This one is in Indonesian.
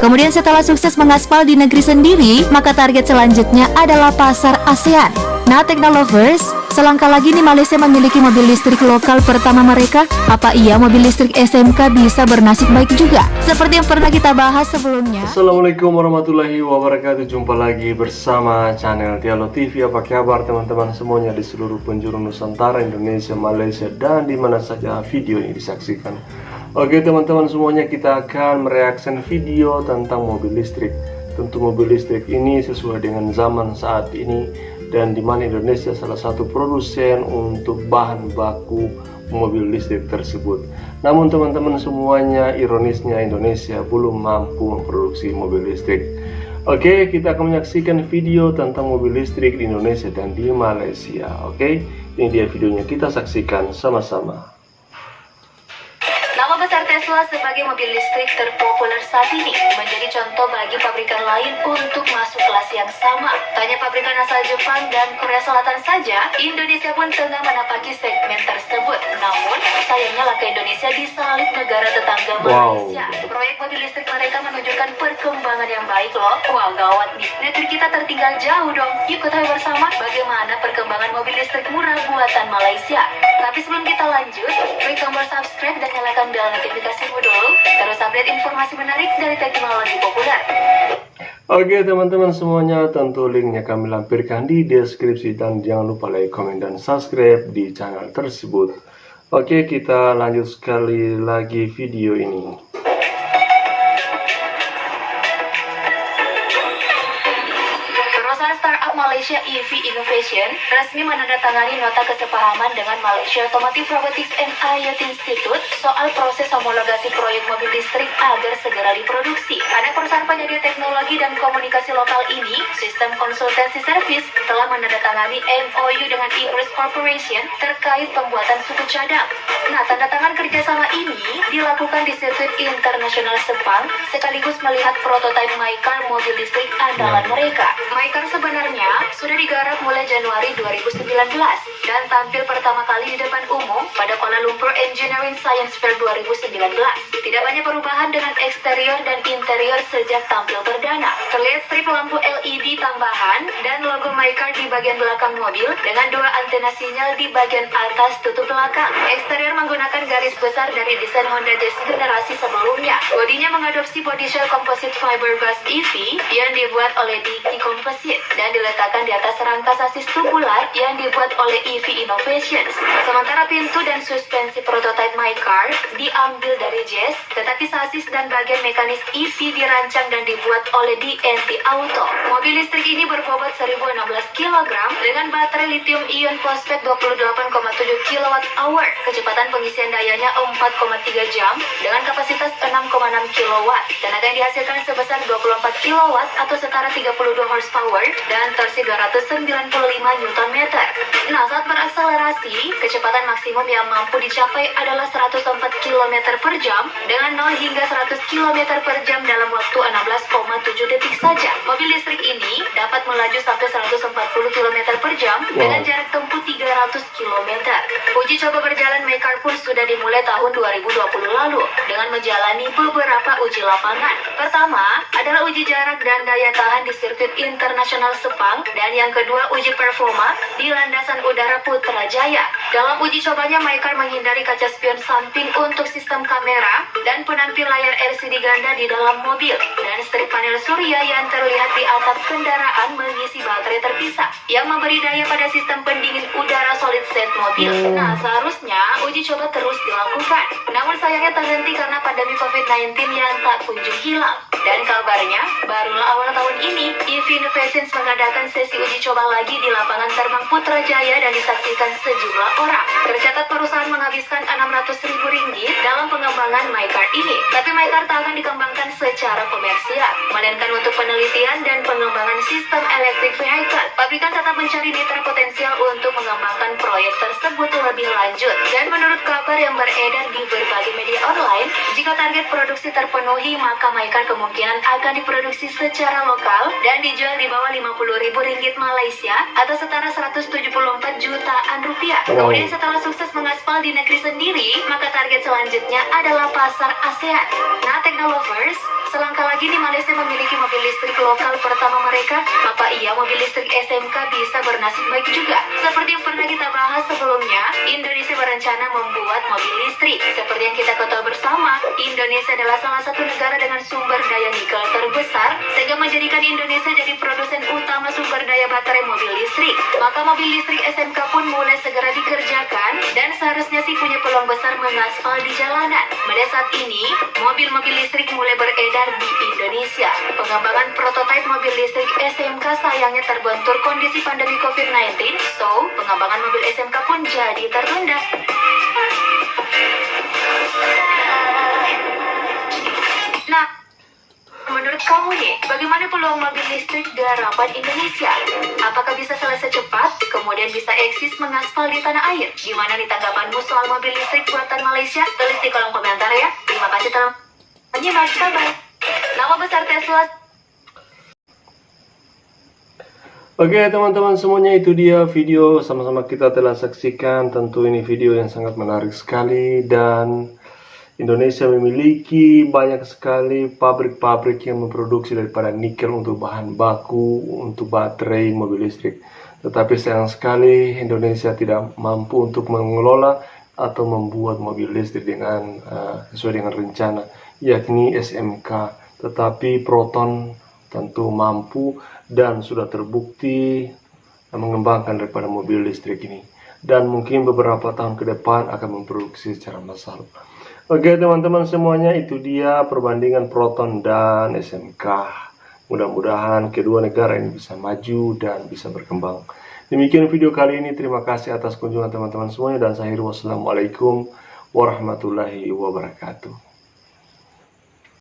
Kemudian setelah sukses mengaspal di negeri sendiri, maka target selanjutnya adalah pasar ASEAN. Nah, Teknolovers, selangkah lagi nih Malaysia memiliki mobil listrik lokal pertama mereka. Apa iya mobil listrik SMK bisa bernasib baik juga? Seperti yang pernah kita bahas sebelumnya. Assalamualaikum warahmatullahi wabarakatuh. Jumpa lagi bersama channel Dialog TV. Apa kabar teman-teman semuanya di seluruh penjuru Nusantara, Indonesia, Malaysia, dan di mana saja video ini disaksikan. Oke teman-teman semuanya, kita akan mereaksi video tentang mobil listrik. Tentu mobil listrik ini sesuai dengan zaman saat ini, dan di mana Indonesia salah satu produsen untuk bahan baku mobil listrik tersebut. Namun teman-teman semuanya, ironisnya Indonesia belum mampu memproduksi mobil listrik. Oke, kita akan menyaksikan video tentang mobil listrik di Indonesia dan di Malaysia. Oke, ini dia videonya, kita saksikan sama-sama. Nama besar Tesla sebagai mobil listrik terpopuler saat ini menjadi contoh bagi pabrikan lain untuk masuk kelas yang sama. Tanya pabrikan asal Jepang dan Korea Selatan saja, Indonesia pun tengah menapaki segmen tersebut. Namun, sayangnya langkah Indonesia disalip negara tetangga Malaysia. Proyek mobil listrik mereka menunjukkan perkembangan yang baik loh. Wah, gawat nih. Negeri kita tertinggal jauh dong. Yuk ketahui bersama bagaimana perkembangan mobil listrik murah buatan Malaysia. Tapi sebelum kita lanjut, klik tombol subscribe dan nyalakan bel notifikasimu dulu. Terus update informasi menarik dari teknologi populer. Oke teman-teman semuanya, tentu linknya kami lampirkan di deskripsi, dan jangan lupa like, komen, dan subscribe di channel tersebut. Oke, kita lanjut sekali lagi video ini. Startup Malaysia EV Innovation resmi menandatangani nota kesepahaman dengan Malaysia Automotive Robotics and IoT Institute soal proses homologasi proyek mobil listrik agar segera diproduksi. Anak perusahaan penyedia teknologi dan komunikasi lokal ini, Sistem Konsultansi Service, telah menandatangani MOU dengan Emirates Corporation terkait pembuatan suku cadang. Nah, tanda tangan kerjasama ini dilakukan di sirkuit internasional Sepang sekaligus melihat prototipe MyCar mobil listrik andalan mereka. MyCar sebenarnya sudah digarap mulai Januari 2019 dan tampil pertama kali di depan umum pada Kuala Lumpur Engineering Science Fair 2019. Tidak banyak perubahan dengan eksterior dan interior sejak tampil perdana. Terlihat strip lampu LED tambahan dan logo MyCar di bagian belakang mobil dengan dua antena sinyal di bagian atas tutup belakang. Eksterior menggunakan garis besar dari desain Honda Jazz generasi sebelumnya. Bodinya mengadopsi body shell composite fiberglass EV yang dibuat oleh DT Composite dan diletakkan di atas rangka sasis tubular yang dibuat oleh EV Innovations. Sementara pintu dan suspensi prototipe MyCar diambil dari Jazz, tetapi sasis dan bagian mekanis EV dirancang dan dibuat oleh DNT Auto. Mobil listrik ini berbobot 1016 kg dengan baterai lithium ion fosfat 28,7 kWh. Kecepatan pengisian dayanya 4,3 jam dengan kapasitas 6,6 kW. Tenaga yang dihasilkan sebesar 24 kW atau setara 32 horsepower dan torsi 295 Nm. Nah, saat berakselerasi, kecepatan maksimum yang mampu dicapai adalah 104 km per jam dengan 0 hingga 100 km per jam dalam waktu 16,7 detik saja. Mobil listrik ini dapat melaju sampai 140 km per jam dengan jarak tempuh 300 km. Uji coba berjalan MyCar pun sudah dimulai tahun 2020 lalu dengan menjalani beberapa uji lapangan. Pertama adalah uji jarak dan daya tahan di sirkuit internasional Sepang, dan yang kedua uji performa di landasan udara Putrajaya. Dalam uji cobanya, MyCar menghindari kaca spion samping untuk sistem kamera dan penampil layar LCD ganda di dalam mobil, dan strip panel surya yang terlihat di atap kendaraan mengisi baterai terpisah yang memberi daya pada sistem pendingin udara solid state mobil. Nah, seharusnya uji coba terus dilakukan, namun sayangnya terhenti karena pandemi COVID-19 yang tak kunjung hilang. Dan kabarnya, barulah awal tahun ini, EV Innovations mengadakan sesi uji coba lagi di lapangan terbang Putrajaya dan disaksikan sejumlah orang. Tercatat perusahaan menghabiskan Rp600.000 dalam pengembangan MyCar ini. Tapi MyCar tak akan dikembangkan secara komersial, melainkan untuk penelitian dan pengembangan sistem electric vehicle. Pabrikan tetap mencari mitra potensial untuk mengembangkan proyek tersebut lebih lanjut. Dan menurut kabar yang beredar di berbagai media online, jika target produksi terpenuhi, maka MyCar kemungkinan kemungkinan akan diproduksi secara lokal dan dijual di bawah 50.000 ringgit Malaysia atau setara 174 jutaan rupiah. Kemudian setelah sukses mengaspal di negeri sendiri, maka target selanjutnya adalah pasar ASEAN. Nah, Technolovers, selangkah lagi nih Malaysia memiliki mobil listrik lokal pertama mereka, maka mobil listrik SMK bisa bernasib baik juga. Seperti yang pernah kita bahas sebelumnya, Indonesia berencana membuat mobil listrik. Seperti yang kita ketahui bersama, Indonesia adalah salah satu negara dengan sumber daya nikel terbesar, sehingga menjadikan Indonesia jadi produsen utama sumber daya baterai mobil listrik. Maka mobil listrik SMK pun mulai segera dikerjakan, dan seharusnya sih punya peluang besar mengaspal di jalanan. Mulai saat ini, mobil-mobil listrik mulai beredar di Indonesia. Pengembangan prototipe mobil listrik SMK sayangnya terbentur kondisi pandemi COVID-19, so pengembangan mobil SMK pun jadi tertunda. Nah, menurut kamu nih, bagaimana peluang mobil listrik garapan Indonesia? Apakah bisa selesai cepat, kemudian bisa eksis mengaspal di tanah air? Gimana nih tanggapanmu soal mobil listrik buatan Malaysia? Tulis di kolom komentar ya. Terima kasih telah menyimak. Bye-bye. Nama besar Tesla. Oke teman-teman semuanya, itu dia video sama-sama kita telah saksikan. Tentu ini video yang sangat menarik sekali, dan Indonesia memiliki banyak sekali pabrik-pabrik yang memproduksi daripada nikel untuk bahan baku untuk baterai mobil listrik. Tetapi sayang sekali Indonesia tidak mampu untuk mengelola atau membuat mobil listrik dengan sesuai dengan rencana, yakni SMK. Tetapi Proton tentu mampu dan sudah terbukti mengembangkan daripada mobil listrik ini, dan mungkin beberapa tahun ke depan akan memproduksi secara massal. Oke teman-teman semuanya, itu dia perbandingan Proton dan SMK. Mudah-mudahan kedua negara ini bisa maju dan bisa berkembang. Demikian video kali ini, terima kasih atas kunjungan teman-teman semuanya, dan saya akhiri wassalamualaikum warahmatullahi wabarakatuh.